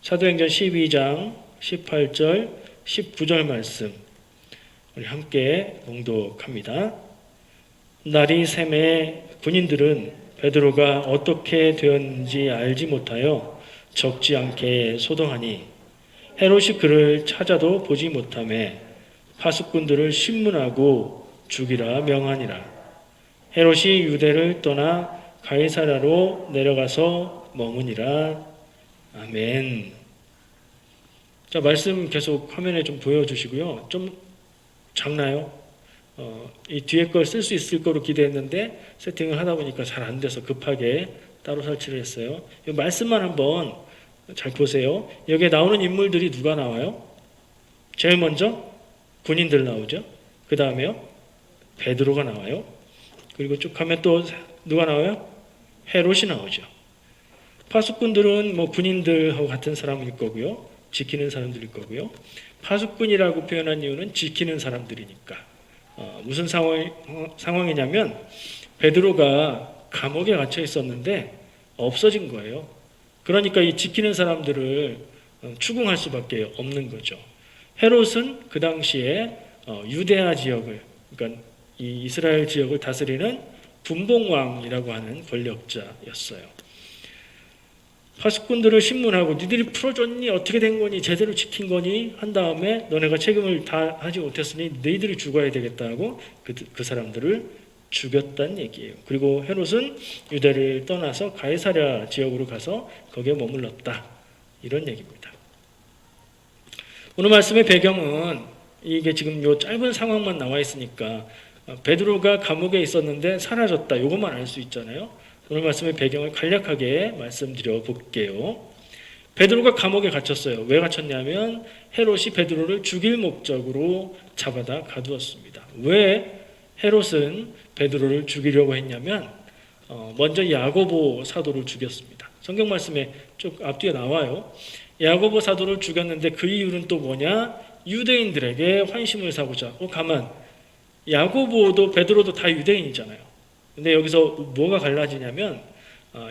사도행전 12장 18절 19절 말씀 우리 함께 봉독합니다. 날이 새매 군인들은 베드로가 어떻게 되었는지 알지 못하여 적지 않게 소동하니 헤롯이 그를 찾아도 보지 못하매 파수꾼들을 신문하고 죽이라 명하니라. 헤롯이 유대를 떠나 가이사랴로 내려가서 머무니라. 아멘. 자, 말씀 계속 화면에 좀 보여주시고요. 좀 작나요? 이 뒤에 걸 쓸 수 있을 거로 기대했는데 세팅을 하다 보니까 잘 안 돼서 급하게 따로 설치를 했어요. 이 말씀만 한번 잘 보세요. 여기에 나오는 인물들이 누가 나와요? 제일 먼저 군인들 나오죠. 그 다음에요 베드로가 나와요. 그리고 쭉 가면 또 누가 나와요? 헤롯이 나오죠. 파수꾼들은 뭐 군인들하고 같은 사람일 거고요. 지키는 사람들일 거고요. 파수꾼이라고 표현한 이유는 지키는 사람들이니까. 무슨 상황이냐면 베드로가 감옥에 갇혀 있었는데 없어진 거예요. 그러니까 이 지키는 사람들을 추궁할 수밖에 없는 거죠. 헤롯은 그 당시에 유대아 지역을, 그러니까 이 이스라엘 지역을 다스리는 분봉왕이라고 하는 권력자였어요. 파수꾼들을 신문하고 니들이 풀어줬니? 어떻게 된 거니? 제대로 지킨 거니? 한 다음에 너네가 책임을 다 하지 못했으니 너희들이 죽어야 되겠다고 그 사람들을 죽였다는 얘기예요. 그리고 헤롯은 유대를 떠나서 가이사랴 지역으로 가서 거기에 머물렀다. 이런 얘기입니다. 오늘 말씀의 배경은 이게 지금 요 짧은 상황만 나와 있으니까 베드로가 감옥에 있었는데 사라졌다. 이것만 알 수 있잖아요. 오늘 말씀의 배경을 간략하게 말씀드려 볼게요. 베드로가 감옥에 갇혔어요. 왜 갇혔냐면 헤롯이 베드로를 죽일 목적으로 잡아다 가두었습니다. 왜 헤롯은 베드로를 죽이려고 했냐면 먼저 야고보 사도를 죽였습니다. 성경 말씀에 쭉 앞뒤에 나와요. 야고보 사도를 죽였는데 그 이유는 또 뭐냐? 유대인들에게 환심을 사고자. 가만. 야고보도 베드로도 다 유대인이잖아요. 근데 여기서 뭐가 갈라지냐면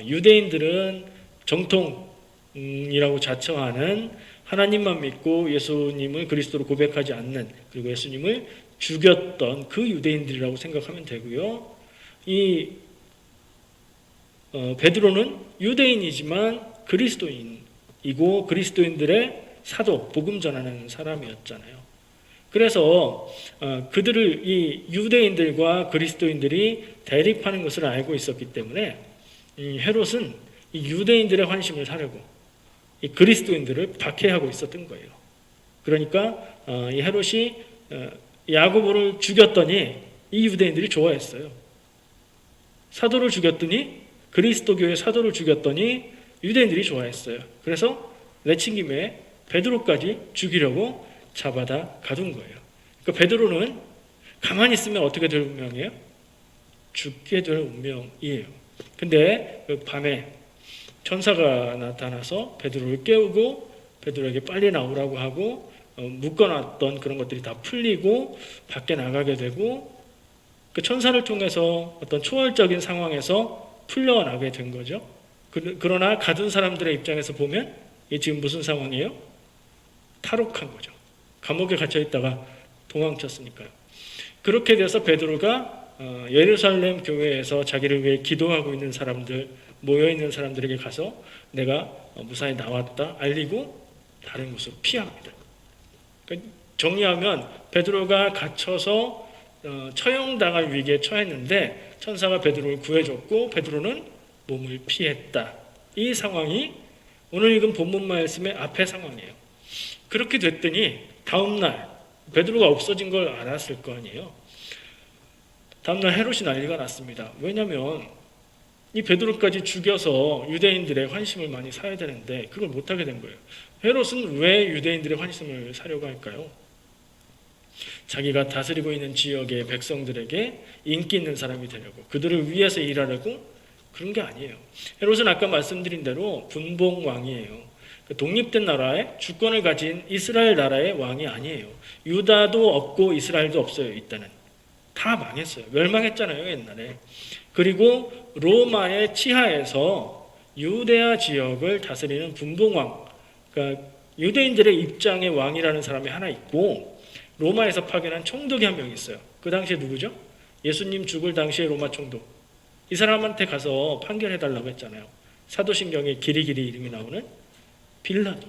유대인들은 정통이라고 자청하는 하나님만 믿고 예수님을 그리스도로 고백하지 않는, 그리고 예수님을 죽였던 그 유대인들이라고 생각하면 되고요. 이 베드로는 유대인이지만 그리스도인이고 그리스도인들의 사도, 복음 전하는 사람이었잖아요. 그래서 그들을 이 유대인들과 그리스도인들이 대립하는 것을 알고 있었기 때문에 이 헤롯은 이 유대인들의 환심을 사려고 이 그리스도인들을 박해하고 있었던 거예요. 그러니까 이 헤롯이 야고보를 죽였더니 이 유대인들이 좋아했어요. 사도를 죽였더니, 그리스도교의 사도를 죽였더니 유대인들이 좋아했어요. 그래서 내친김에 베드로까지 죽이려고 잡아다 가둔 거예요. 그러니까 베드로는 가만히 있으면 어떻게 될 운명이에요? 죽게 될 운명이에요. 근데 그 밤에 천사가 나타나서 베드로를 깨우고 베드로에게 빨리 나오라고 하고 묶어놨던 그런 것들이 다 풀리고 밖에 나가게 되고 그 천사를 통해서 어떤 초월적인 상황에서 풀려나게 된 거죠. 그러나 가둔 사람들의 입장에서 보면 이게 지금 무슨 상황이에요? 탈옥한 거죠. 감옥에 갇혀 있다가 도망쳤으니까요. 그렇게 돼서 베드로가 예루살렘 교회에서 자기를 위해 기도하고 있는 사람들, 모여있는 사람들에게 가서 내가 무사히 나왔다 알리고 다른 곳으로 피합니다. 그러니까 정리하면 베드로가 갇혀서 처형당할 위기에 처했는데 천사가 베드로를 구해줬고 베드로는 몸을 피했다. 이 상황이 오늘 읽은 본문 말씀의 앞의 상황이에요. 그렇게 됐더니 다음날 베드로가 없어진 걸 알았을 거 아니에요. 다음날 헤롯이 난리가 났습니다. 왜냐하면 이 베드로까지 죽여서 유대인들의 환심을 많이 사야 되는데 그걸 못하게 된 거예요. 헤롯은 왜 유대인들의 환심을 사려고 할까요? 자기가 다스리고 있는 지역의 백성들에게 인기 있는 사람이 되려고, 그들을 위해서 일하려고 그런 게 아니에요. 헤롯은 아까 말씀드린 대로 분봉왕이에요. 독립된 나라의 주권을 가진 이스라엘 나라의 왕이 아니에요. 유다도 없고 이스라엘도 없어요. 이때는 다 망했어요. 멸망했잖아요, 옛날에. 그리고 로마의 치하에서 유대아 지역을 다스리는 분봉왕, 그러니까 유대인들의 입장의 왕이라는 사람이 하나 있고 로마에서 파견한 총독이 한 명 있어요. 그 당시에 누구죠? 예수님 죽을 당시에 로마 총독. 이 사람한테 가서 판결해달라고 했잖아요. 사도신경에 길이길이 이름이 나오는 빌라도.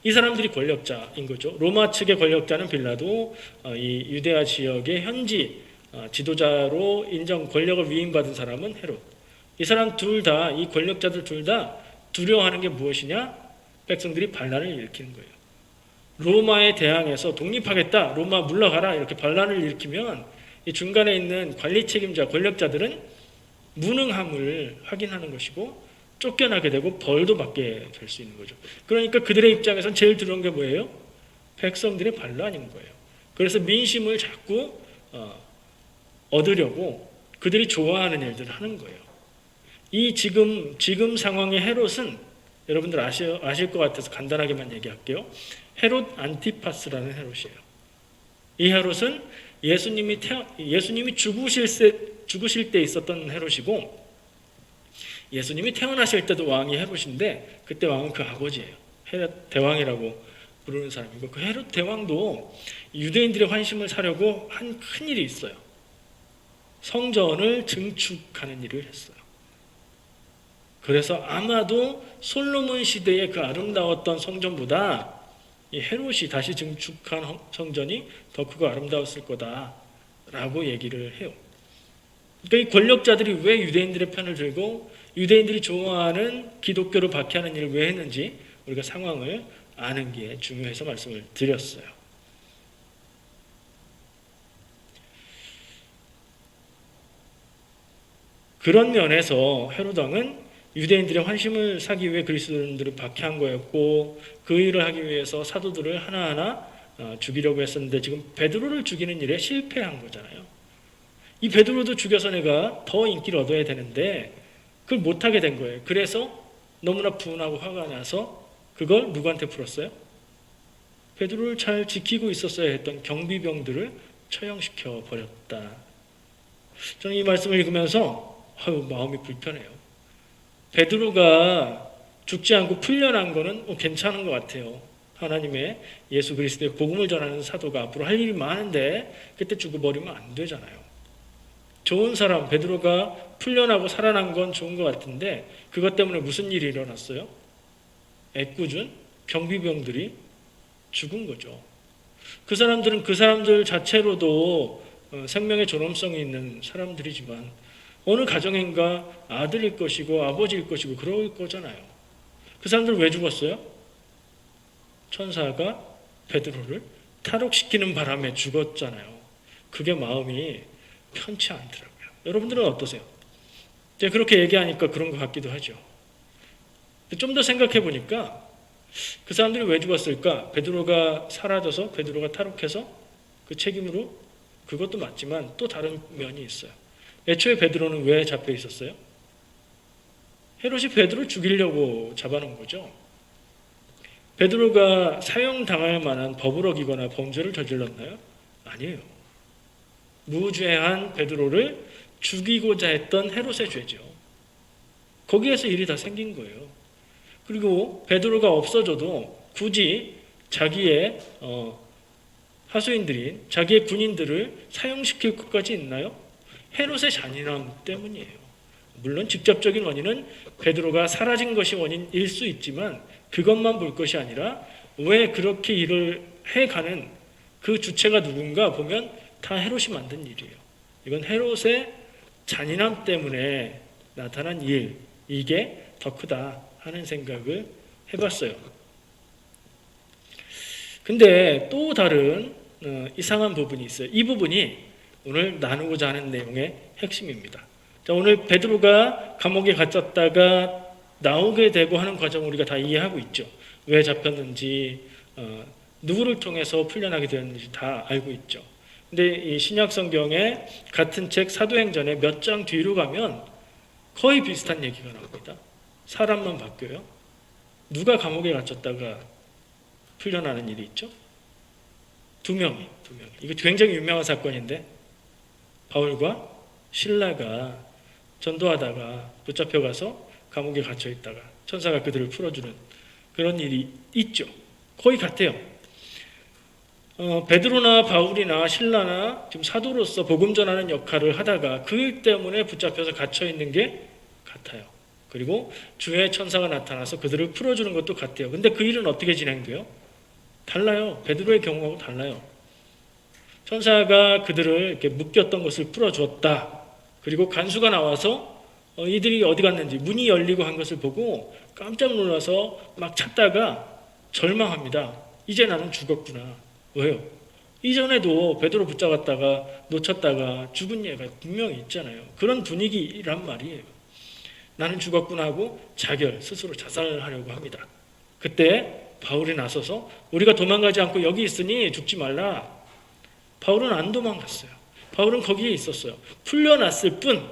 이 사람들이 권력자인 거죠. 로마 측의 권력자는 빌라도, 이 유대아 지역의 현지 지도자로 인정 권력을 위임받은 사람은 헤롯. 이 사람 둘 다, 이 권력자들 둘 다 두려워하는 게 무엇이냐? 백성들이 반란을 일으키는 거예요. 로마에 대항해서 독립하겠다, 로마 물러가라 이렇게 반란을 일으키면 이 중간에 있는 관리 책임자, 권력자들은 무능함을 확인하는 것이고 쫓겨나게 되고 벌도 받게 될 수 있는 거죠. 그러니까 그들의 입장에선 제일 두려운 게 뭐예요? 백성들의 반란인 거예요. 그래서 민심을 자꾸 얻으려고 그들이 좋아하는 일들을 하는 거예요. 이 지금 상황의 헤롯은 여러분들 아실 것 같아서 간단하게만 얘기할게요. 헤롯 안티파스라는 헤롯이에요. 이 헤롯은 예수님이 죽으실 때 있었던 헤롯이고 예수님이 태어나실 때도 왕이 헤롯인데 그때 왕은 그 아버지예요. 헤롯 대왕이라고 부르는 사람이고 그 헤롯 대왕도 유대인들의 환심을 사려고 한 큰 일이 있어요. 성전을 증축하는 일을 했어요. 그래서 아마도 솔로몬 시대의 그 아름다웠던 성전보다 이 헤롯이 다시 증축한 성전이 더 크고 아름다웠을 거다라고 얘기를 해요. 그러니까 이 권력자들이 왜 유대인들의 편을 들고 유대인들이 좋아하는 기독교를 박해하는 일을 왜 했는지 우리가 상황을 아는 게 중요해서 말씀을 드렸어요. 그런 면에서 헤롯 왕은 유대인들의 환심을 사기 위해 그리스도인들을 박해한 거였고 그 일을 하기 위해서 사도들을 하나하나 죽이려고 했었는데 지금 베드로를 죽이는 일에 실패한 거잖아요. 이 베드로도 죽여서 내가 더 인기를 얻어야 되는데 그걸 못하게 된 거예요. 그래서 너무나 분하고 화가 나서 그걸 누구한테 풀었어요? 베드로를 잘 지키고 있었어야 했던 경비병들을 처형시켜 버렸다. 저는 이 말씀을 읽으면서 마음이 불편해요. 베드로가 죽지 않고 풀려난 거는 괜찮은 것 같아요. 하나님의 예수 그리스도의 복음을 전하는 사도가 앞으로 할 일이 많은데 그때 죽어버리면 안 되잖아요. 좋은 사람 베드로가 풀려나고 살아난 건 좋은 것 같은데 그것 때문에 무슨 일이 일어났어요? 애꿎은 경비병들이 죽은 거죠. 그 사람들은 그 사람들 자체로도 생명의 존엄성이 있는 사람들이지만 어느 가정인가 아들일 것이고 아버지일 것이고 그럴 거잖아요. 그 사람들은 왜 죽었어요? 천사가 베드로를 탈옥시키는 바람에 죽었잖아요. 그게 마음이 편치 않더라고요. 여러분들은 어떠세요? 제가 그렇게 얘기하니까 그런 것 같기도 하죠. 좀 더 생각해 보니까 그 사람들이 왜 죽었을까? 베드로가 사라져서 베드로가 탈옥해서 그 책임으로 그것도 맞지만 또 다른 면이 있어요. 애초에 베드로는 왜 잡혀 있었어요? 헤롯이 베드로를 죽이려고 잡아놓은 거죠. 베드로가 사형당할 만한 법을 어기거나 범죄를 저질렀나요? 아니에요. 무죄한 베드로를 죽이고자 했던 헤롯의 죄죠. 거기에서 일이 다 생긴 거예요. 그리고 베드로가 없어져도 굳이 자기의 하수인들인 자기의 군인들을 사형시킬 것까지 있나요? 헤롯의 잔인함 때문이에요. 물론 직접적인 원인은 베드로가 사라진 것이 원인일 수 있지만 그것만 볼 것이 아니라 왜 그렇게 일을 해가는 그 주체가 누군가 보면 다 헤롯이 만든 일이에요. 이건 헤롯의 잔인함 때문에 나타난 일, 이게 더 크다 하는 생각을 해봤어요. 근데 또 다른 이상한 부분이 있어요. 이 부분이 오늘 나누고자 하는 내용의 핵심입니다. 자, 오늘 베드로가 감옥에 갇혔다가 나오게 되고 하는 과정을 우리가 다 이해하고 있죠. 왜 잡혔는지, 누구를 통해서 풀려나게 되었는지 다 알고 있죠. 근데 이 신약 성경의 같은 책 사도행전에 몇 장 뒤로 가면 거의 비슷한 얘기가 나옵니다. 사람만 바뀌어요. 누가 감옥에 갇혔다가 풀려나는 일이 있죠? 두 명이. 이거 굉장히 유명한 사건인데 바울과 실라가 전도하다가 붙잡혀가서 감옥에 갇혀 있다가 천사가 그들을 풀어주는 그런 일이 있죠. 거의 같아요. 베드로나 바울이나 실라나 지금 사도로서 복음 전하는 역할을 하다가 그 일 때문에 붙잡혀서 갇혀 있는 게 같아요. 그리고 주의 천사가 나타나서 그들을 풀어주는 것도 같아요. 근데 그 일은 어떻게 진행돼요? 달라요. 베드로의 경우하고 달라요. 천사가 그들을 이렇게 묶였던 것을 풀어주었다. 그리고 간수가 나와서 이들이 어디 갔는지 문이 열리고 한 것을 보고 깜짝 놀라서 막 찾다가 절망합니다. 이제 나는 죽었구나. 왜요? 이전에도 베드로 붙잡았다가 놓쳤다가 죽은 예가 분명히 있잖아요. 그런 분위기란 말이에요. 나는 죽었구나 하고 스스로 자살을 하려고 합니다. 그때 바울이 나서서 우리가 도망가지 않고 여기 있으니 죽지 말라. 바울은 안 도망갔어요. 바울은 거기에 있었어요. 풀려났을 뿐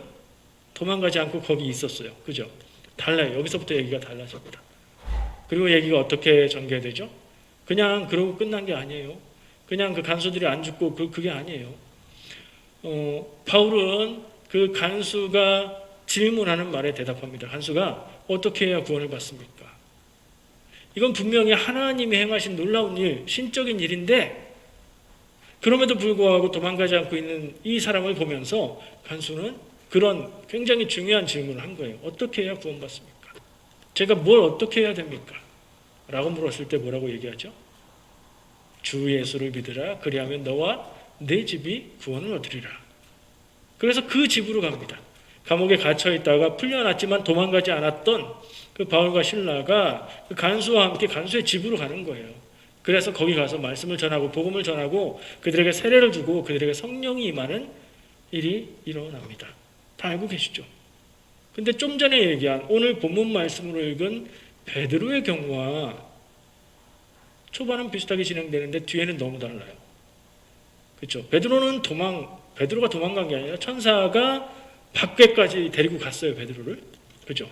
도망가지 않고 거기 있었어요. 그죠? 달라요. 여기서부터 얘기가 달라집니다. 그리고 얘기가 어떻게 전개되죠? 그냥 그러고 끝난 게 아니에요. 그냥 그 간수들이 안 죽고 그게 아니에요. 바울은 그 간수가 질문하는 말에 대답합니다. 간수가 어떻게 해야 구원을 받습니까? 이건 분명히 하나님이 행하신 놀라운 일, 신적인 일인데 그럼에도 불구하고 도망가지 않고 있는 이 사람을 보면서 간수는 그런 굉장히 중요한 질문을 한 거예요. 어떻게 해야 구원받습니까? 제가 뭘 어떻게 해야 됩니까? 라고 물었을 때 뭐라고 얘기하죠? 주 예수를 믿으라. 그리하면 너와 내 집이 구원을 얻으리라. 그래서 그 집으로 갑니다. 감옥에 갇혀 있다가 풀려났지만 도망가지 않았던 그 바울과 실라가 그 간수와 함께 간수의 집으로 가는 거예요. 그래서 거기 가서 말씀을 전하고 복음을 전하고 그들에게 세례를 주고 그들에게 성령이 임하는 일이 일어납니다. 다 알고 계시죠? 근데 좀 전에 얘기한 오늘 본문 말씀으로 읽은 베드로의 경우와 초반은 비슷하게 진행되는데 뒤에는 너무 달라요. 그렇죠? 베드로가 도망간 게 아니라 천사가 밖에까지 데리고 갔어요, 베드로를. 그죠?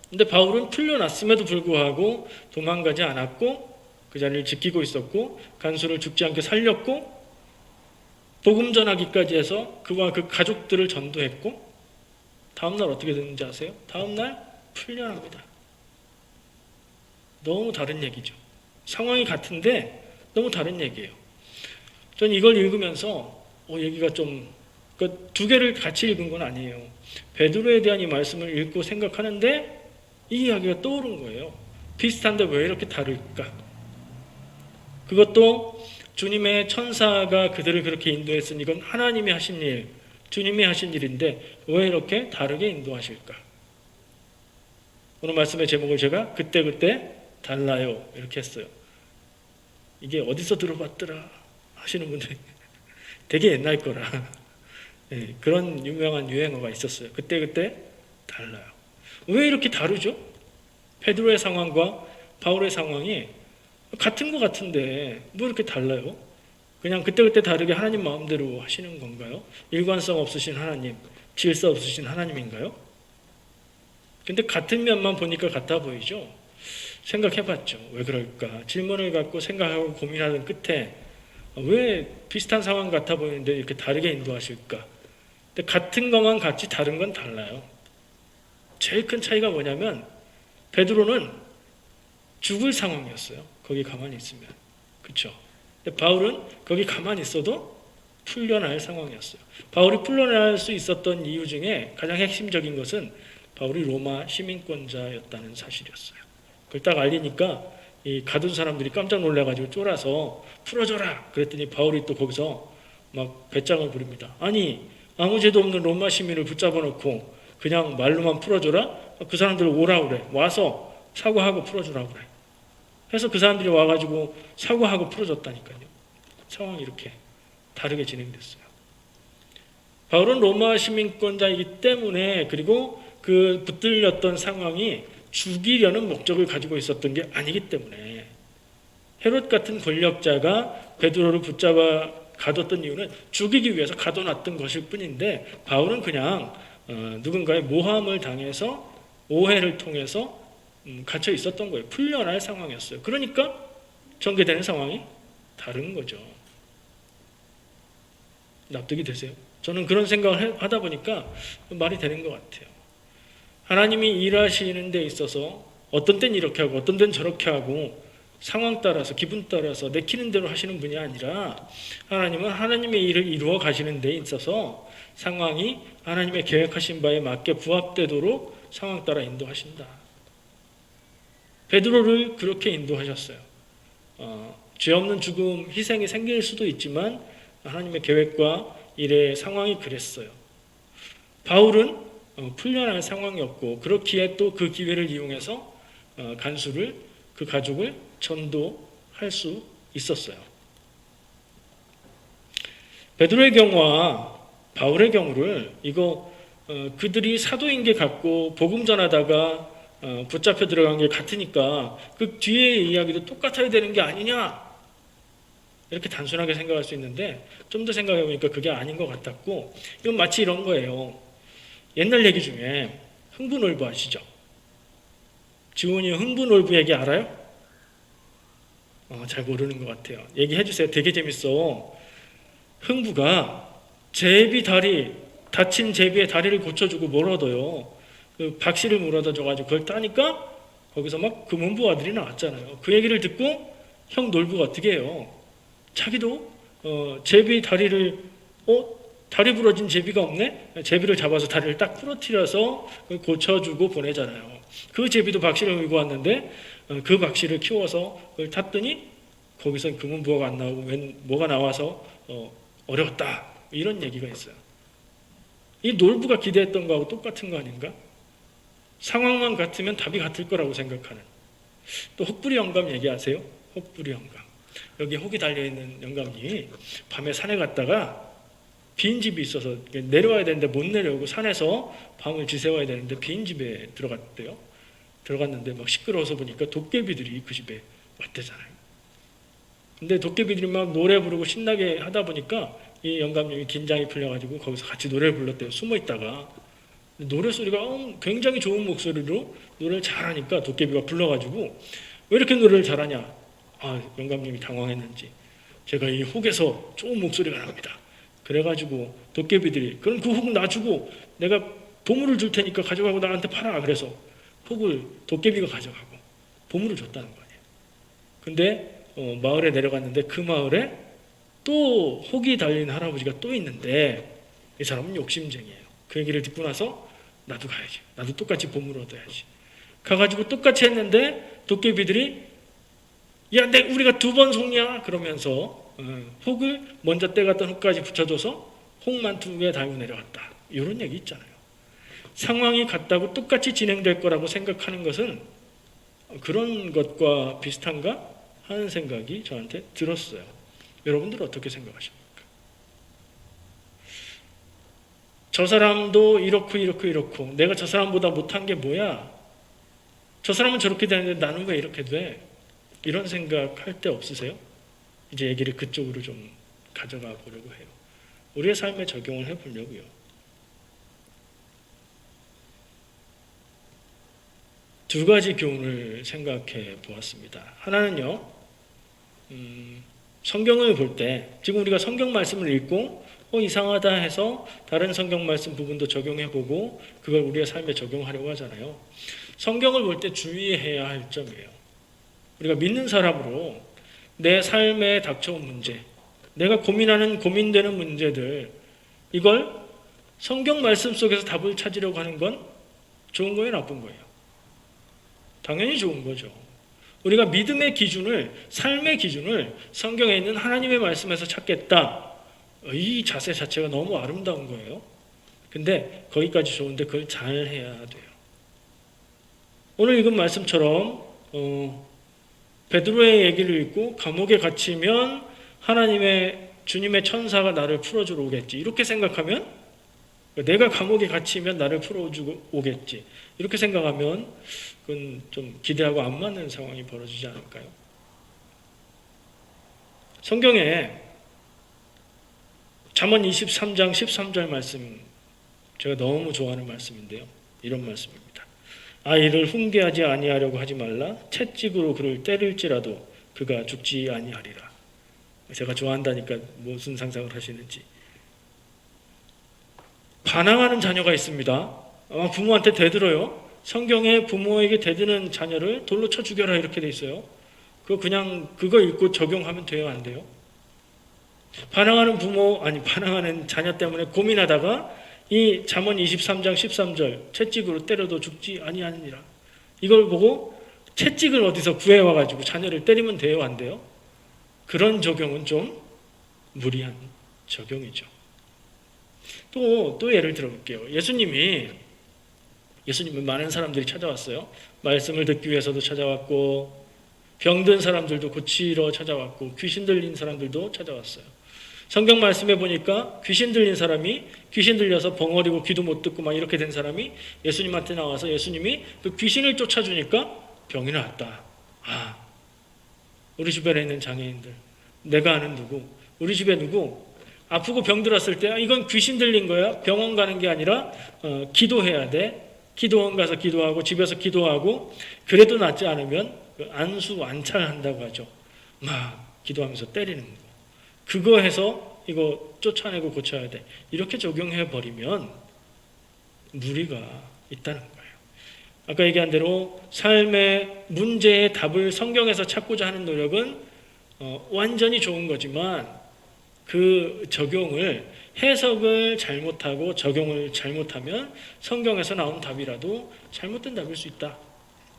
근데 바울은 풀려났음에도 불구하고 도망가지 않았고 그 자리를 지키고 있었고 간수를 죽지 않게 살렸고 복음 전하기까지 해서 그와 그 가족들을 전도했고 다음날 어떻게 됐는지 아세요? 다음날 풀려납니다. 너무 다른 얘기죠. 상황이 같은데 너무 다른 얘기예요. 전 이걸 읽으면서 얘기가 두 개를 같이 읽은 건 아니에요. 베드로에 대한 이 말씀을 읽고 생각하는데 이 이야기가 떠오른 거예요. 비슷한데 왜 이렇게 다를까? 그것도 주님의 천사가 그들을 그렇게 인도했으니 이건 하나님이 하신 일, 주님이 하신 일인데 왜 이렇게 다르게 인도하실까? 오늘 말씀의 제목을 제가 그때그때 달라요 이렇게 했어요. 이게 어디서 들어봤더라 하시는 분들이 되게 옛날 거라 네, 그런 유명한 유행어가 있었어요. 그때그때 달라요. 왜 이렇게 다르죠? 베드로의 상황과 바울의 상황이 같은 것 같은데 뭐 이렇게 달라요? 그냥 그때그때 다르게 하나님 마음대로 하시는 건가요? 일관성 없으신 하나님, 질서 없으신 하나님인가요? 근데 같은 면만 보니까 같아 보이죠? 생각해봤죠. 왜 그럴까? 질문을 갖고 생각하고 고민하는 끝에 왜 비슷한 상황 같아 보이는데 이렇게 다르게 인도하실까? 근데 같은 것만 같이 다른 건 달라요. 제일 큰 차이가 뭐냐면 베드로는 죽을 상황이었어요. 거기 가만히 있으면. 그렇죠? 근데 바울은 거기 가만히 있어도 풀려날 상황이었어요. 바울이 풀려날 수 있었던 이유 중에 가장 핵심적인 것은 바울이 로마 시민권자였다는 사실이었어요. 그걸 딱 알리니까 이 가둔 사람들이 깜짝 놀라가지고 쫄아서 풀어줘라 그랬더니 바울이 또 거기서 막 배짱을 부립니다. 아니 아무 죄도 없는 로마 시민을 붙잡아 놓고 그냥 말로만 풀어줘라? 그 사람들 오라 그래. 와서 사과하고 풀어주라 그래. 해서 그 사람들이 와가지고 사과하고 풀어줬다니까요. 상황이 이렇게 다르게 진행됐어요. 바울은 로마 시민권자이기 때문에 그리고 그 붙들렸던 상황이 죽이려는 목적을 가지고 있었던 게 아니기 때문에 헤롯 같은 권력자가 베드로를 붙잡아 가뒀던 이유는 죽이기 위해서 가둬놨던 것일 뿐인데 바울은 그냥 누군가의 모함을 당해서 오해를 통해서 갇혀 있었던 거예요. 풀려날 상황이었어요. 그러니까 전개되는 상황이 다른 거죠. 납득이 되세요? 저는 그런 생각을 하다 보니까 말이 되는 것 같아요. 하나님이 일하시는 데 있어서 어떤 땐 이렇게 하고 어떤 땐 저렇게 하고 상황 따라서 기분 따라서 내키는 대로 하시는 분이 아니라 하나님은 하나님의 일을 이루어 가시는 데 있어서 상황이 하나님의 계획하신 바에 맞게 부합되도록 상황 따라 인도하신다. 베드로를 그렇게 인도하셨어요. 죄 없는 죽음, 희생이 생길 수도 있지만 하나님의 계획과 일의 상황이 그랬어요. 바울은 풀려날 상황이었고 그렇기에 또 그 기회를 이용해서 간수를 그 가족을 전도할 수 있었어요. 베드로의 경우와 바울의 경우를 그들이 사도인 게 같고 복음 전하다가 붙잡혀 들어간 게 같으니까 그 뒤의 이야기도 똑같아야 되는 게 아니냐 이렇게 단순하게 생각할 수 있는데 좀 더 생각해 보니까 그게 아닌 것 같았고 이건 마치 이런 거예요. 옛날 얘기 중에 흥부놀부 아시죠? 지훈이 흥부놀부 얘기 알아요? 잘 모르는 것 같아요. 얘기해 주세요. 되게 재밌어. 흥부가 다친 제비의 다리를 고쳐주고 뭘 얻어요? 그 박씨를 물어다줘가지고 그걸 따니까 거기서 막 금은부 아들이 나왔잖아요. 그 얘기를 듣고 형 놀부가 어떻게 해요? 자기도 제비 다리를 다리 부러진 제비가 없네? 제비를 잡아서 다리를 딱 부러뜨려서 고쳐주고 보내잖아요. 그 제비도 박씨를 물고 왔는데 그 박씨를 키워서 그걸 탔더니 거기서 금은부가 안 나오고 뭐가 나와서 어려웠다. 이런 얘기가 있어요. 이 놀부가 기대했던 거하고 똑같은 거 아닌가? 상황만 같으면 답이 같을 거라고 생각하는. 또 혹부리 영감 얘기하세요? 혹부리 영감. 여기 혹이 달려있는 영감이 밤에 산에 갔다가 빈 집이 있어서 내려와야 되는데 못 내려오고 산에서 밤을 지새워야 되는데 빈 집에 들어갔대요. 들어갔는데 막 시끄러워서 보니까 도깨비들이 그 집에 왔대잖아요. 근데 도깨비들이 막 노래 부르고 신나게 하다 보니까 이 영감님이 긴장이 풀려가지고 거기서 같이 노래를 불렀대요. 숨어 있다가 노래 소리가 굉장히 좋은 목소리로 노래를 잘하니까 도깨비가 불러가지고 왜 이렇게 노래를 잘하냐? 영감님이 당황했는지 제가 이 혹에서 좋은 목소리가 납니다. 그래가지고 도깨비들이 그럼 그 혹 놔주고 내가 보물을 줄 테니까 가져가고 나한테 팔아. 그래서 혹을 도깨비가 가져가고 보물을 줬다는 거 아니에요. 근데 마을에 내려갔는데 그 마을에 또 혹이 달린 할아버지가 또 있는데 이 사람은 욕심쟁이에요. 그 얘기를 듣고 나서 나도 가야지. 나도 똑같이 보물을 얻어야지. 가가지고 똑같이 했는데 도깨비들이 야, 우리가 2번 속냐? 그러면서 혹을 먼저 떼갔던 혹까지 붙여줘서 혹만 2개 달고 내려왔다. 이런 얘기 있잖아요. 상황이 같다고 똑같이 진행될 거라고 생각하는 것은 그런 것과 비슷한가 하는 생각이 저한테 들었어요. 여러분들 어떻게 생각하십니까? 저 사람도 이렇고 내가 저 사람보다 못한 게 뭐야? 저 사람은 저렇게 되는데 나는 왜 이렇게 돼? 이런 생각할 때 없으세요? 이제 얘기를 그쪽으로 좀 가져가 보려고 해요. 우리의 삶에 적용을 해보려고요. 두 가지 교훈을 생각해 보았습니다. 하나는요, 성경을 볼 때 지금 우리가 성경 말씀을 읽고 이상하다 해서 다른 성경 말씀 부분도 적용해보고 그걸 우리의 삶에 적용하려고 하잖아요. 성경을 볼 때 주의해야 할 점이에요. 우리가 믿는 사람으로 내 삶에 닥쳐온 문제, 내가 고민되는 문제들, 이걸 성경 말씀 속에서 답을 찾으려고 하는 건 좋은 거예요, 나쁜 거예요? 당연히 좋은 거죠. 우리가 믿음의 기준을, 삶의 기준을 성경에 있는 하나님의 말씀에서 찾겠다. 이 자세 자체가 너무 아름다운 거예요. 근데 거기까지 좋은데 그걸 잘 해야 돼요. 오늘 읽은 말씀처럼 베드로의 얘기를 읽고 감옥에 갇히면 주님의 천사가 나를 풀어주러 오겠지. 이렇게 생각하면 내가 감옥에 갇히면 나를 풀어주고 오겠지. 이렇게 생각하면 그건 좀 기대하고 안 맞는 상황이 벌어지지 않을까요? 성경에 잠언 23장 13절 말씀 제가 너무 좋아하는 말씀인데요. 이런 말씀입니다. 아이를 훈계하지 아니하려고 하지 말라. 채찍으로 그를 때릴지라도 그가 죽지 아니하리라. 제가 좋아한다니까 무슨 상상을 하시는지. 반항하는 자녀가 있습니다. 아마 부모한테 대들어요. 성경에 부모에게 대드는 자녀를 돌로 쳐 죽여라 이렇게 돼 있어요. 그거 읽고 적용하면 돼요, 안 돼요? 반항하는 자녀 때문에 고민하다가 이 잠언 23장 13절 채찍으로 때려도 죽지 아니하느니라. 이걸 보고 채찍을 어디서 구해와가지고 자녀를 때리면 돼요, 안 돼요? 그런 적용은 좀 무리한 적용이죠. 또 예를 들어볼게요. 예수님이 많은 사람들이 찾아왔어요. 말씀을 듣기 위해서도 찾아왔고, 병든 사람들도 고치러 찾아왔고, 귀신 들린 사람들도 찾아왔어요. 성경 말씀에 보니까 귀신 들린 사람이 귀신 들려서 벙어리고 귀도 못 듣고 막 이렇게 된 사람이 예수님한테 나와서 예수님이 그 귀신을 쫓아주니까 병이 나았다. 우리 주변에 있는 장애인들, 내가 아는 누구, 우리 집에 누구 아프고 병 들었을 때 이건 귀신 들린 거야. 병원 가는 게 아니라 기도해야 돼. 기도원 가서 기도하고 집에서 기도하고 그래도 낫지 않으면 안수 안찰한다고 하죠. 막 기도하면서 때리는 거. 그거 해서 이거 쫓아내고 고쳐야 돼. 이렇게 적용해 버리면 무리가 있다는 거예요. 아까 얘기한 대로 삶의 문제의 답을 성경에서 찾고자 하는 노력은 완전히 좋은 거지만 그 적용을 해석을 잘못하고 적용을 잘못하면 성경에서 나온 답이라도 잘못된 답일 수 있다.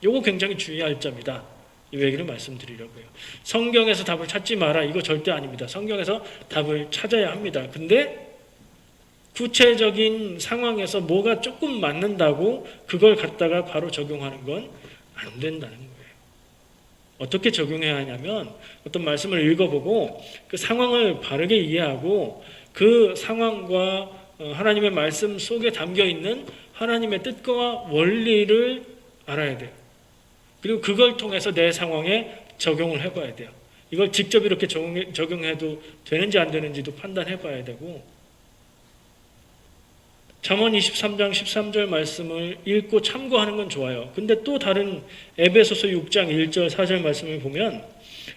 이거 굉장히 주의할 점이다. 이 얘기를 말씀드리려고요. 성경에서 답을 찾지 마라. 이거 절대 아닙니다. 성경에서 답을 찾아야 합니다. 근데 구체적인 상황에서 뭐가 조금 맞는다고 그걸 갖다가 바로 적용하는 건 안 된다는 거예요. 어떻게 적용해야 하냐면 어떤 말씀을 읽어보고 그 상황을 바르게 이해하고 그 상황과 하나님의 말씀 속에 담겨있는 하나님의 뜻과 원리를 알아야 돼요. 그리고 그걸 통해서 내 상황에 적용을 해봐야 돼요. 이걸 직접 이렇게 적용해도 되는지 안 되는지도 판단해봐야 되고, 잠언 23장 13절 말씀을 읽고 참고하는 건 좋아요. 근데 또 다른 에베소서 6장 1절 4절 말씀을 보면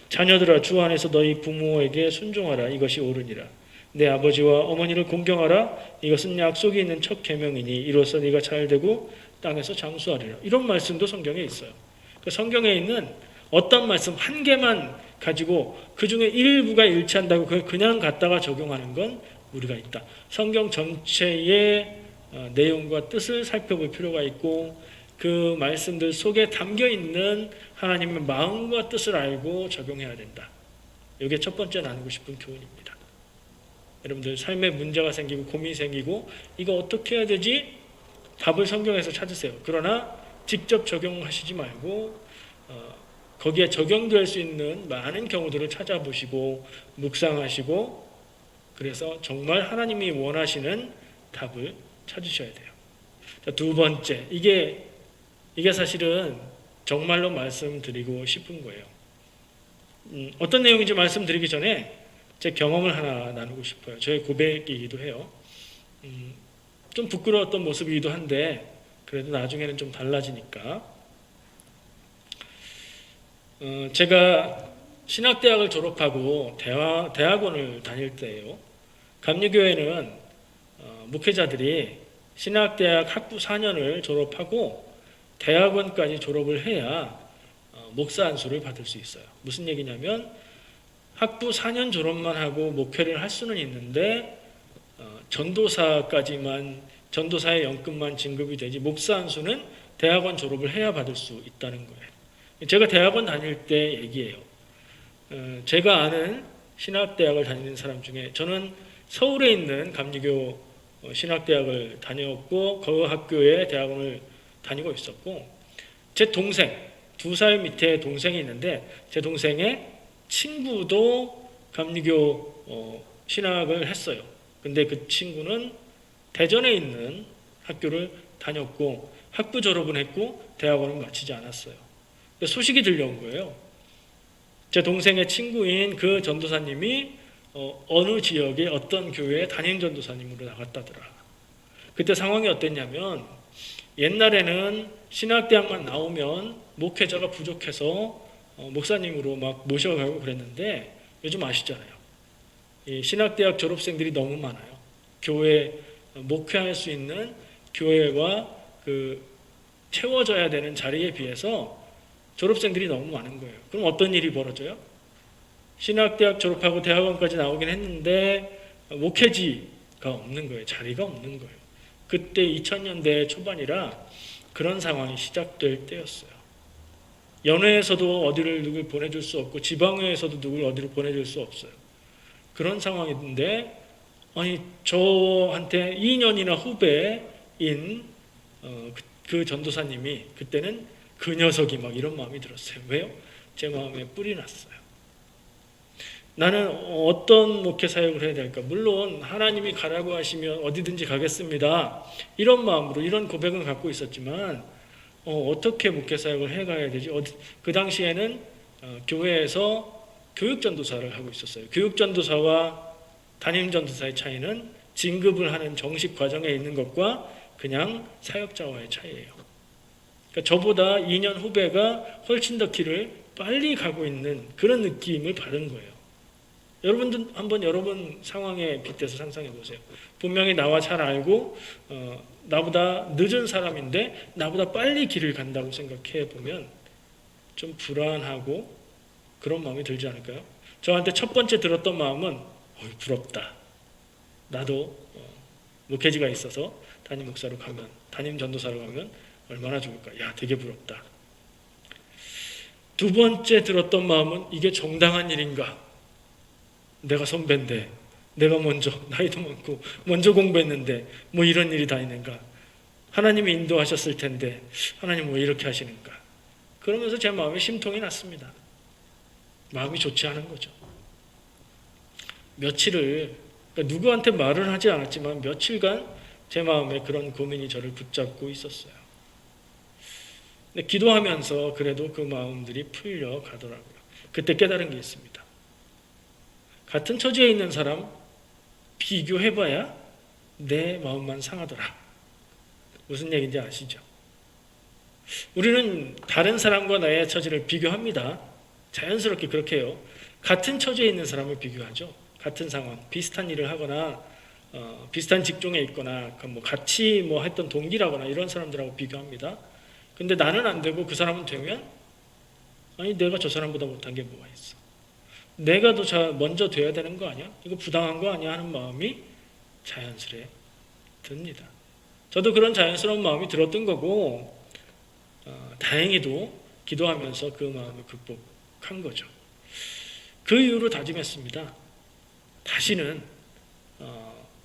자녀들아 주 안에서 너희 부모에게 순종하라. 이것이 옳으니라. 내 아버지와 어머니를 공경하라. 이것은 약속이 있는 첫 계명이니 이로써 네가 잘되고 땅에서 장수하리라. 이런 말씀도 성경에 있어요. 성경에 있는 어떤 말씀 한 개만 가지고 그 중에 일부가 일치한다고 그냥 갖다가 적용하는 건 무리가 있다. 성경 전체의 내용과 뜻을 살펴볼 필요가 있고 그 말씀들 속에 담겨있는 하나님의 마음과 뜻을 알고 적용해야 된다. 이게 첫 번째 나누고 싶은 교훈입니다. 여러분들 삶에 문제가 생기고 고민이 생기고 이거 어떻게 해야 되지? 답을 성경에서 찾으세요. 그러나 직접 적용하시지 말고 거기에 적용될 수 있는 많은 경우들을 찾아보시고 묵상하시고 그래서 정말 하나님이 원하시는 답을 찾으셔야 돼요. 자, 두 번째, 이게 사실은 정말로 말씀드리고 싶은 거예요. 어떤 내용인지 말씀드리기 전에 제 경험을 하나 나누고 싶어요. 저의 고백이기도 해요. 좀 부끄러웠던 모습이기도 한데 그래도 나중에는 좀 달라지니까. 제가 신학대학을 졸업하고 대학원을 다닐 때예요. 감리교회는 목회자들이 신학대학 학부 4년을 졸업하고 대학원까지 졸업을 해야 목사 안수를 받을 수 있어요. 무슨 얘기냐면 학부 4년 졸업만 하고 목회를 할 수는 있는데 전도사의 연금만 진급이 되지 목사 안수는 대학원 졸업을 해야 받을 수 있다는 거예요. 제가 대학원 다닐 때 얘기예요. 제가 아는 신학대학을 다니는 사람 중에 저는 서울에 있는 감리교 신학대학을 다녔고 그 학교에 대학원을 다니고 있었고 제 동생, 2살 밑에 동생이 있는데 제 동생의 친구도 감리교 신학을 했어요. 근데 그 친구는 대전에 있는 학교를 다녔고 학부 졸업은 했고 대학원을 마치지 않았어요. 소식이 들려온 거예요. 제 동생의 친구인 그 전도사님이 어느 지역의 어떤 교회에 담임 전도사님으로 나갔다더라. 그때 상황이 어땠냐면 옛날에는 신학대학만 나오면 목회자가 부족해서 목사님으로 막 모셔가고 그랬는데 요즘 아시잖아요. 이 신학대학 졸업생들이 너무 많아요. 교회 목회할 수 있는 교회와 그 채워져야 되는 자리에 비해서 졸업생들이 너무 많은 거예요. 그럼 어떤 일이 벌어져요? 신학대학 졸업하고 대학원까지 나오긴 했는데 목회지가 없는 거예요. 자리가 없는 거예요. 그때 2000년대 초반이라 그런 상황이 시작될 때였어요. 연회에서도 어디를 누굴 보내줄 수 없고 지방회에서도 누굴 어디로 보내줄 수 없어요. 그런 상황인데 아니 저한테 2년이나 후배인 그 전도사님이 그때는 그 녀석이 막 이런 마음이 들었어요. 왜요? 제 마음에 뿔이 났어요. 나는 어떤 목회 사역을 해야 될까? 물론 하나님이 가라고 하시면 어디든지 가겠습니다. 이런 마음으로 이런 고백은 갖고 있었지만 어떻게 목회 사역을 해가야 되지? 그 당시에는 교회에서 교육전도사를 하고 있었어요. 교육전도사와 담임전도사의 차이는 진급을 하는 정식 과정에 있는 것과 그냥 사역자와의 차이예요. 그러니까 저보다 2년 후배가 훨씬 더 길을 빨리 가고 있는 그런 느낌을 받은 거예요. 여러분들 한번 여러분 상황에 빗대서 상상해 보세요. 분명히 나와 잘 알고 나보다 늦은 사람인데 나보다 빨리 길을 간다고 생각해 보면 좀 불안하고 그런 마음이 들지 않을까요? 저한테 첫 번째 들었던 마음은 부럽다. 나도 목회지가 있어서 담임 목사로 가면, 담임 전도사로 가면 얼마나 좋을까. 야, 되게 부럽다. 두 번째 들었던 마음은 이게 정당한 일인가? 내가 선배인데, 내가 먼저 나이도 많고 먼저 공부했는데 뭐 이런 일이 다 있는가? 하나님이 인도하셨을 텐데 하나님 왜 이렇게 하시는가? 그러면서 제 마음에 심통이 났습니다. 마음이 좋지 않은 거죠. 며칠을 그러니까 누구한테 말을 하지 않았지만 며칠간 제 마음에 그런 고민이 저를 붙잡고 있었어요. 근데 기도하면서 그래도 그 마음들이 풀려 가더라고요. 그때 깨달은 게 있습니다. 같은 처지에 있는 사람 비교해봐야 내 마음만 상하더라. 무슨 얘기인지 아시죠? 우리는 다른 사람과 나의 처지를 비교합니다. 자연스럽게 그렇게 해요. 같은 처지에 있는 사람을 비교하죠. 같은 상황, 비슷한 일을 하거나 비슷한 직종에 있거나 뭐 같이 뭐 했던 동기라거나 이런 사람들하고 비교합니다. 근데 나는 안 되고 그 사람은 되면 아니 내가 저 사람보다 못한 게 뭐가 있어. 내가 더 먼저 돼야 되는 거 아니야? 이거 부당한 거 아니야? 하는 마음이 자연스레 듭니다. 저도 그런 자연스러운 마음이 들었던 거고 다행히도 기도하면서 그 마음을 극복한 거죠. 그 이후로 다짐했습니다. 다시는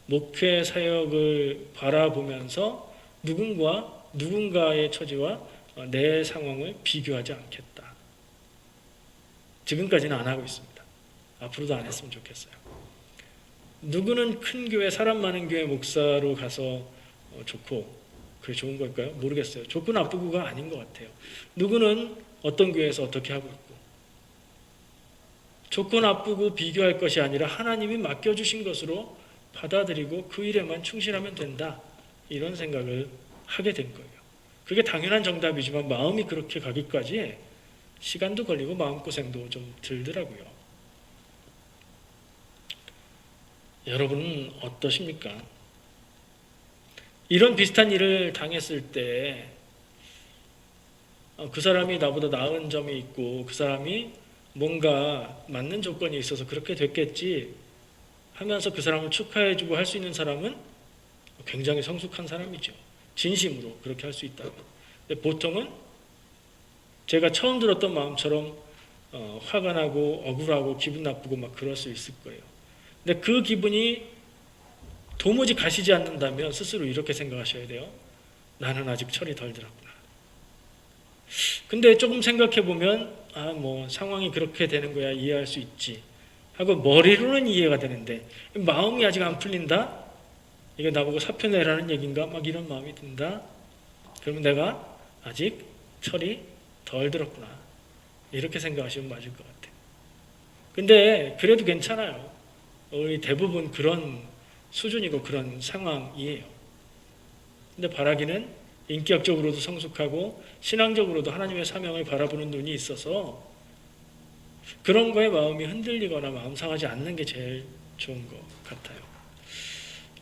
목회 사역을 바라보면서 누군가의 처지와 내 상황을 비교하지 않겠다. 지금까지는 안 하고 있습니다. 앞으로도 안 했으면 좋겠어요. 누구는 큰 교회, 사람 많은 교회 목사로 가서 좋고 그게 좋은 걸까요? 모르겠어요. 좋고 나쁘고가 아닌 것 같아요. 누구는 어떤 교회에서 어떻게 하고 있고 좋고 나쁘고 비교할 것이 아니라 하나님이 맡겨주신 것으로 받아들이고 그 일에만 충실하면 된다. 이런 생각을 하게 된 거예요. 그게 당연한 정답이지만 마음이 그렇게 가기까지 시간도 걸리고 마음고생도 좀 들더라고요. 여러분은 어떠십니까? 이런 비슷한 일을 당했을 때 그 사람이 나보다 나은 점이 있고 그 사람이 뭔가 맞는 조건이 있어서 그렇게 됐겠지 하면서 그 사람을 축하해주고 할 수 있는 사람은 굉장히 성숙한 사람이죠. 진심으로 그렇게 할 수 있다면. 근데 보통은 제가 처음 들었던 마음처럼 화가 나고 억울하고 기분 나쁘고 막 그럴 수 있을 거예요. 근데 그 기분이 도무지 가시지 않는다면 스스로 이렇게 생각하셔야 돼요. 나는 아직 철이 덜 들었구나. 근데 조금 생각해 보면 뭐 상황이 그렇게 되는 거야 이해할 수 있지 하고 머리로는 이해가 되는데 마음이 아직 안 풀린다? 이게 나보고 사표 내라는 얘기인가? 막 이런 마음이 든다? 그러면 내가 아직 철이 덜 들었구나. 이렇게 생각하시면 맞을 것 같아요. 근데 그래도 괜찮아요. 우리 대부분 그런 수준이고 그런 상황이에요. 근데 바라기는 인격적으로도 성숙하고 신앙적으로도 하나님의 사명을 바라보는 눈이 있어서 그런 거에 마음이 흔들리거나 마음 상하지 않는 게 제일 좋은 것 같아요.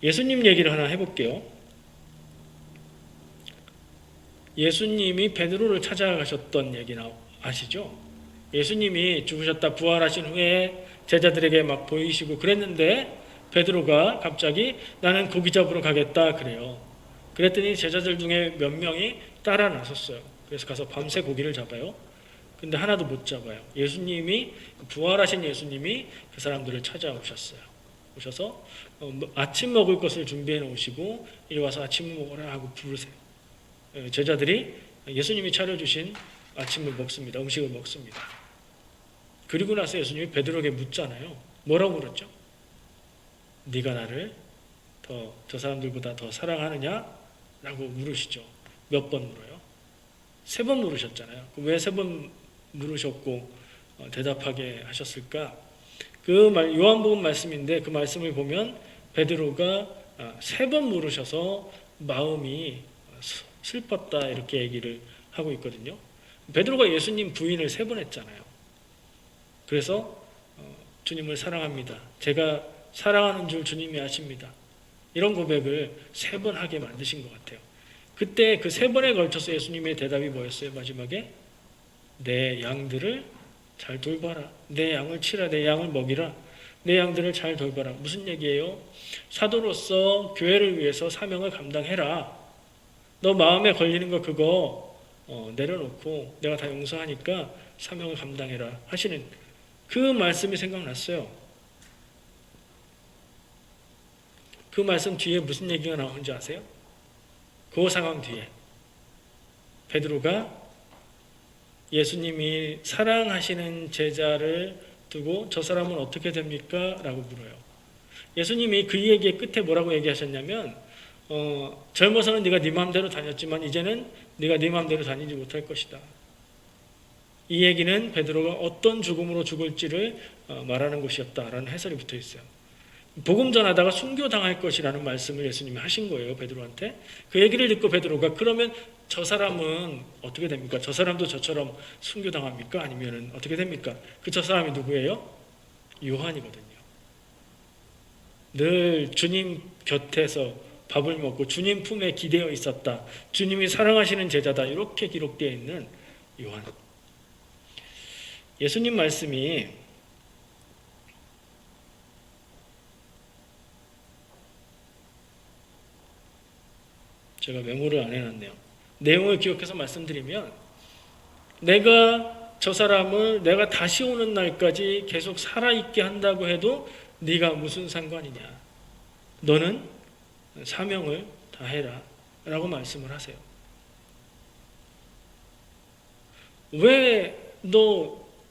예수님 얘기를 하나 해볼게요. 예수님이 베드로를 찾아가셨던 얘기 아시죠? 예수님이 죽으셨다 부활하신 후에 제자들에게 막 보이시고 그랬는데 베드로가 갑자기 나는 고기 잡으러 가겠다 그래요. 그랬더니 제자들 중에 몇 명이 따라 나섰어요. 그래서 가서 밤새 고기를 잡아요. 근데 하나도 못 잡아요. 예수님이 부활하신 예수님이 그 사람들을 찾아오셨어요. 오셔서 아침 먹을 것을 준비해 놓으시고 이리 와서 아침을 먹어라 하고 부르세요. 제자들이 예수님이 차려주신 아침을 먹습니다. 음식을 먹습니다. 그리고 나서 예수님이 베드로에게 묻잖아요. 뭐라고 물었죠? 네가 나를 저 사람들보다 더 사랑하느냐? 라고 물으시죠. 몇 번 물어요? 3번 물으셨잖아요. 왜 3번 물으셨고 대답하게 하셨을까? 요한복음 말씀인데 그 말씀을 보면 베드로가 3번 물으셔서 마음이 슬펐다 이렇게 얘기를 하고 있거든요. 베드로가 예수님 부인을 3번 했잖아요. 그래서 주님을 사랑합니다. 제가 사랑하는 줄 주님이 아십니다. 이런 고백을 3번 하게 만드신 것 같아요. 그때 그 3번에 걸쳐서 예수님의 대답이 뭐였어요? 마지막에 내 양들을 잘 돌봐라. 내 양을 치라. 내 양을 먹이라. 내 양들을 잘 돌봐라. 무슨 얘기예요? 사도로서 교회를 위해서 사명을 감당해라. 너 마음에 걸리는 거 그거 내려놓고 내가 다 용서하니까 사명을 감당해라 하시는 그 말씀이 생각났어요. 그 말씀 뒤에 무슨 얘기가 나오는지 아세요? 그 상황 뒤에 베드로가 예수님이 사랑하시는 제자를 두고 저 사람은 어떻게 됩니까? 라고 물어요. 예수님이 그 얘기의 끝에 뭐라고 얘기하셨냐면 젊어서는 네가 네 마음대로 다녔지만 이제는 네가 네 마음대로 다니지 못할 것이다. 이 얘기는 베드로가 어떤 죽음으로 죽을지를 말하는 것이었다라는 해설이 붙어 있어요. 복음 전하다가 순교당할 것이라는 말씀을 예수님이 하신 거예요. 베드로한테. 그 얘기를 듣고 베드로가 그러면 저 사람은 어떻게 됩니까? 저 사람도 저처럼 순교당합니까? 아니면 어떻게 됩니까? 저 사람이 누구예요? 요한이거든요. 늘 주님 곁에서 밥을 먹고 주님 품에 기대어 있었다. 주님이 사랑하시는 제자다. 이렇게 기록되어 있는 요한. 예수님 말씀이 제가 메모를 안 해놨네요. 내용을 기억해서 말씀드리면 내가 저 사람을 내가 다시 오는 날까지 계속 살아있게 한다고 해도 네가 무슨 상관이냐. 너는 사명을 다해라 라고 말씀을 하세요. 왜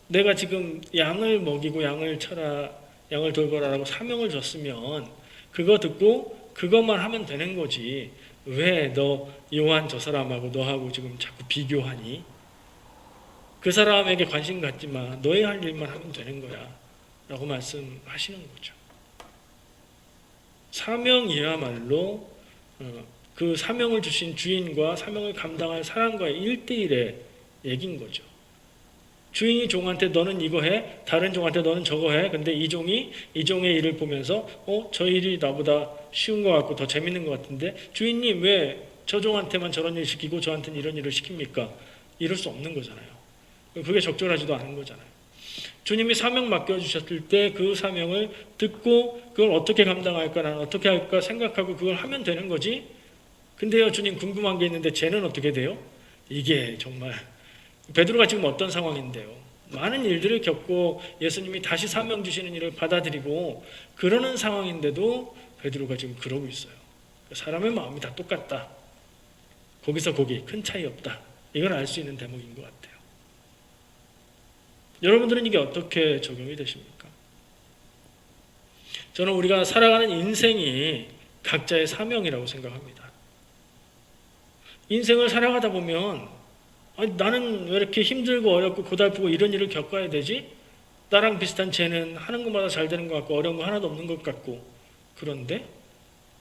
내가 지금 양을 먹이고 양을 쳐라, 양을 돌보라라고 사명을 줬으면 그거 듣고 그것만 하면 되는 거지. 왜 너 요한 저 사람하고 너하고 지금 자꾸 비교하니? 그 사람에게 관심 갖지 마. 너의 할 일만 하면 되는 거야. 라고 말씀하시는 거죠. 사명이야말로 그 사명을 주신 주인과 사명을 감당할 사람과의 1대1의 얘기인 거죠. 주인이 종한테 너는 이거 해, 다른 종한테 너는 저거 해. 근데 이 종이 이 종의 일을 보면서 저 일이 나보다 쉬운 것 같고 더 재밌는 것 같은데 주인님 왜 저 종한테만 저런 일 시키고 저한테는 이런 일을 시킵니까? 이럴 수 없는 거잖아요. 그게 적절하지도 않은 거잖아요. 주님이 사명 맡겨주셨을 때 그 사명을 듣고 그걸 어떻게 감당할까, 나는 어떻게 할까 생각하고 그걸 하면 되는 거지. 근데요, 주님 궁금한 게 있는데 쟤는 어떻게 돼요? 이게 정말 베드로가 지금 어떤 상황인데요. 많은 일들을 겪고 예수님이 다시 사명 주시는 일을 받아들이고 그러는 상황인데도 베드로가 지금 그러고 있어요. 사람의 마음이 다 똑같다. 거기서 거기 큰 차이 없다. 이걸 알 수 있는 대목인 것 같아요. 여러분들은 이게 어떻게 적용이 되십니까? 저는 우리가 살아가는 인생이 각자의 사명이라고 생각합니다. 인생을 살아가다 보면 나는 왜 이렇게 힘들고 어렵고 고달프고 이런 일을 겪어야 되지? 나랑 비슷한 쟤는 하는 것마다 잘 되는 것 같고 어려운 거 하나도 없는 것 같고 그런데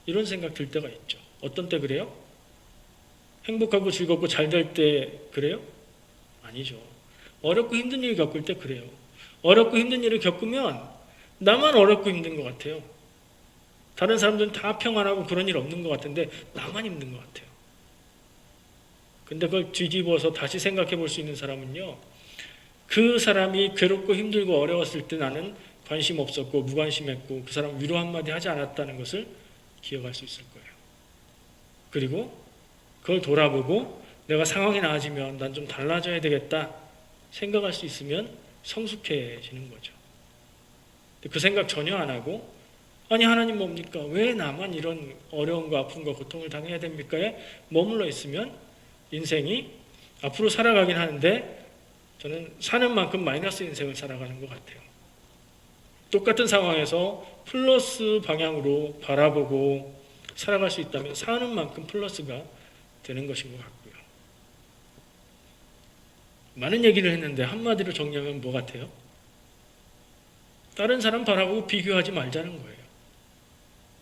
이런 생각 들 때가 있죠. 어떤 때 그래요? 행복하고 즐겁고 잘 될 때 그래요? 아니죠. 어렵고 힘든 일을 겪을 때 그래요. 어렵고 힘든 일을 겪으면 나만 어렵고 힘든 것 같아요. 다른 사람들은 다 평안하고 그런 일 없는 것 같은데 나만 힘든 것 같아요. 근데 그걸 뒤집어서 다시 생각해 볼 수 있는 사람은요, 그 사람이 괴롭고 힘들고 어려웠을 때 나는 관심 없었고 무관심했고 그 사람 위로 한마디 하지 않았다는 것을 기억할 수 있을 거예요. 그리고 그걸 돌아보고 내가 상황이 나아지면 난 좀 달라져야 되겠다 생각할 수 있으면 성숙해지는 거죠. 그 생각 전혀 안 하고 아니 하나님 뭡니까? 왜 나만 이런 어려움과 아픔과 고통을 당해야 됩니까?에 머물러 있으면 인생이 앞으로 살아가긴 하는데 저는 사는 만큼 마이너스 인생을 살아가는 것 같아요. 똑같은 상황에서 플러스 방향으로 바라보고 살아갈 수 있다면 사는 만큼 플러스가 되는 것인 것 같고요. 많은 얘기를 했는데 한마디로 정리하면 뭐 같아요? 다른 사람 바라보고 비교하지 말자는 거예요.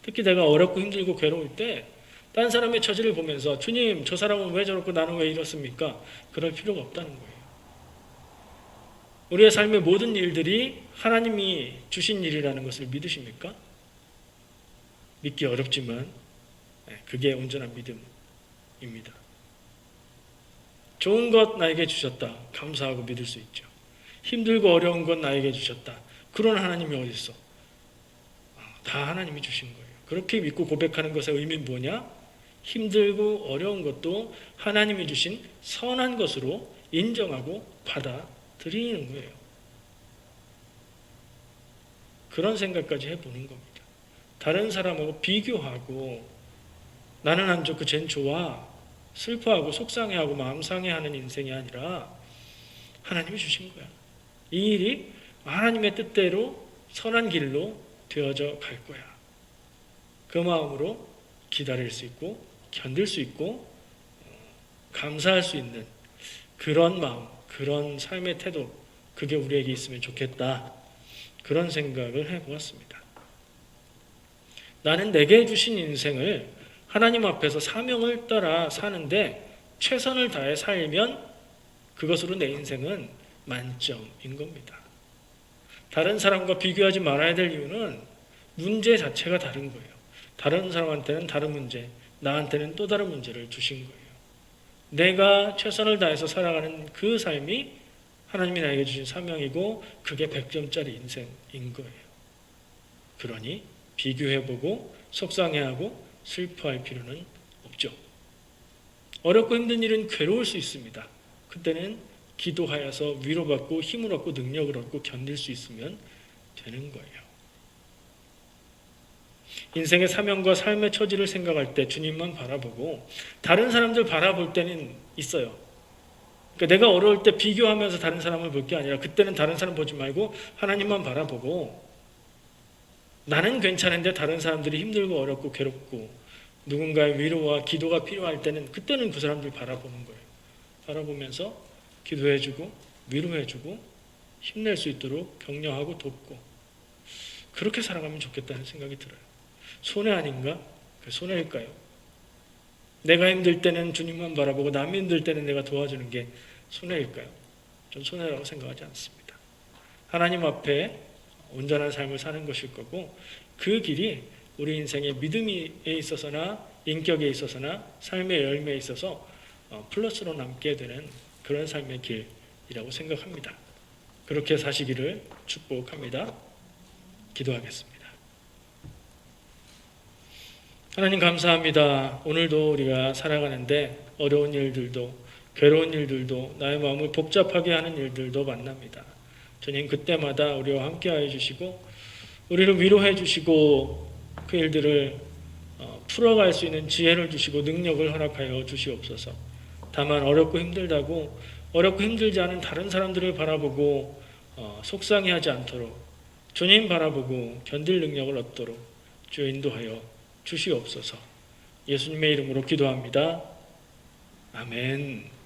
특히 내가 어렵고 힘들고 괴로울 때 다른 사람의 처지를 보면서 주님 저 사람은 왜 저렇고 나는 왜 이렇습니까? 그럴 필요가 없다는 거예요. 우리의 삶의 모든 일들이 하나님이 주신 일이라는 것을 믿으십니까? 믿기 어렵지만 그게 온전한 믿음입니다. 좋은 것 나에게 주셨다. 감사하고 믿을 수 있죠. 힘들고 어려운 것 나에게 주셨다. 그런 하나님이 어디 있어? 다 하나님이 주신 거예요. 그렇게 믿고 고백하는 것의 의미는 뭐냐? 힘들고 어려운 것도 하나님이 주신 선한 것으로 인정하고 받아들이는 거예요. 그런 생각까지 해보는 겁니다. 다른 사람하고 비교하고 나는 안 좋고 쟨 좋아 슬퍼하고 속상해하고 마음 상해하는 인생이 아니라 하나님이 주신 거야. 이 일이 하나님의 뜻대로 선한 길로 되어져 갈 거야. 그 마음으로 기다릴 수 있고 견딜 수 있고 감사할 수 있는 그런 마음, 그런 삶의 태도, 그게 우리에게 있으면 좋겠다. 그런 생각을 해보았습니다. 나는 내게 주신 인생을 하나님 앞에서 사명을 따라 사는데 최선을 다해 살면 그것으로 내 인생은 만점인 겁니다. 다른 사람과 비교하지 말아야 될 이유는 문제 자체가 다른 거예요. 다른 사람한테는 다른 문제, 나한테는 또 다른 문제를 주신 거예요. 내가 최선을 다해서 살아가는 그 삶이 하나님이 나에게 주신 사명이고 그게 100점짜리 인생인 거예요. 그러니 비교해보고 속상해하고 슬퍼할 필요는 없죠. 어렵고 힘든 일은 괴로울 수 있습니다. 그때는 기도하여서 위로받고 힘을 얻고 능력을 얻고 견딜 수 있으면 되는 거예요. 인생의 사명과 삶의 처지를 생각할 때 주님만 바라보고 다른 사람들 바라볼 때는 있어요. 그러니까 내가 어려울 때 비교하면서 다른 사람을 볼 게 아니라 그때는 다른 사람 보지 말고 하나님만 바라보고 나는 괜찮은데 다른 사람들이 힘들고 어렵고 괴롭고 누군가의 위로와 기도가 필요할 때는 그때는 그 사람들 바라보는 거예요. 바라보면서 기도해주고 위로해주고 힘낼 수 있도록 격려하고 돕고 그렇게 살아가면 좋겠다는 생각이 들어요. 손해 아닌가? 손해일까요? 내가 힘들 때는 주님만 바라보고 남이 힘들 때는 내가 도와주는 게 손해일까요? 전 손해라고 생각하지 않습니다. 하나님 앞에 온전한 삶을 사는 것일 거고 그 길이 우리 인생의 믿음에 있어서나 인격에 있어서나 삶의 열매에 있어서 플러스로 남게 되는 그런 삶의 길이라고 생각합니다. 그렇게 사시기를 축복합니다. 기도하겠습니다. 하나님 감사합니다. 오늘도 우리가 살아가는데 어려운 일들도 괴로운 일들도 나의 마음을 복잡하게 하는 일들도 만납니다. 주님 그때마다 우리와 함께하여 주시고 우리를 위로해 주시고 그 일들을 풀어갈 수 있는 지혜를 주시고 능력을 허락하여 주시옵소서. 다만 어렵고 힘들다고 어렵고 힘들지 않은 다른 사람들을 바라보고 속상해하지 않도록 주님 바라보고 견딜 능력을 얻도록 주 인도하여 주시옵소서. 예수님의 이름으로 기도합니다. 아멘.